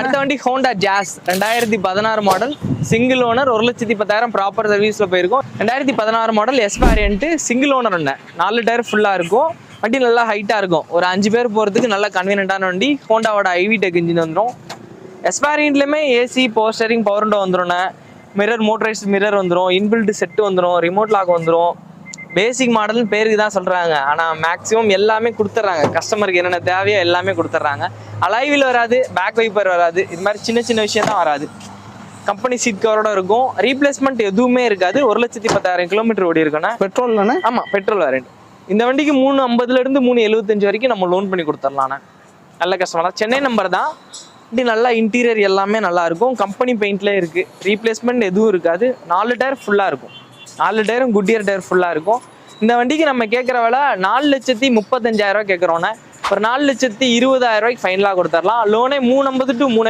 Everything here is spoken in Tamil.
அடுத்த வண்டி Honda Jazz 2016 model, single owner, 1,10,000 proper சர்வீஸ்ல போயிருக்கும். 2016 model S variant, single owner ஒன்று, 4 டயர் ஃபுல்லா இருக்கும். வண்டி நல்லா ஹைட்டா இருக்கும், ஒரு 5 பேர் போறதுக்கு நல்ல கன்வீனியன்டான வண்டி. ஹோண்டாவோட ஐவி டெக் இன்ஜின் வந்துடும். எஸ் வேரியன்ட்லயுமே AC, power steering, power window வந்துடும், மிரர், மோட்டரைஸ்ட் மிரர் வந்துடும், இன்பில்ட் செட்டு வந்துடும், ரிமோட் லாக் வந்துடும். பேசிக் மாடல்னு பேருக்கு தான் சொல்றாங்க, ஆனா மேக்ஸிமம் எல்லாமே கொடுத்துட்றாங்க. கஸ்டமருக்கு என்னென்ன தேவையோ எல்லாமே கொடுத்துட்றாங்க. அலைவில் வராது, பேக் வைப்பர் வராது, இது மாதிரி சின்ன சின்ன விஷயம் தான் வராது. கம்பெனி சீட் கவரோட இருக்கும். ரீப்ளேஸ்மெண்ட் எதுவுமே இருக்காது. 1,10,000 கிலோமீட்டர் ஓடி இருக்குண்ணா. பெட்ரோல் தானே? ஆமா, பெட்ரோல் வேரியன்ட். இந்த வண்டிக்கு 350 இருந்து 375 வரைக்கும் நம்ம லோன் பண்ணி கொடுத்துடலாண்ணா. நல்ல கஸ்டமர் தான், சென்னை நம்பர் தான். வண்டி நல்லா இன்டீரியர் எல்லாமே நல்லா இருக்கும். கம்பெனி பெயிண்ட்ல இருக்கு, ரீப்ளேஸ்மெண்ட் எதுவும் இருக்காது. 4 டயர் ஃபுல்லா இருக்கும், 4 டயரும் குட்டியர் டயர் ஃபுல்லா இருக்கும். இந்த வண்டிக்கு நம்ம கேட்குற விலை 4,35,000 கேட்குறோன்னே. ஒரு 4,20,000 ஃபைனலாக கொடுத்துடலாம். லோனே 350 to 3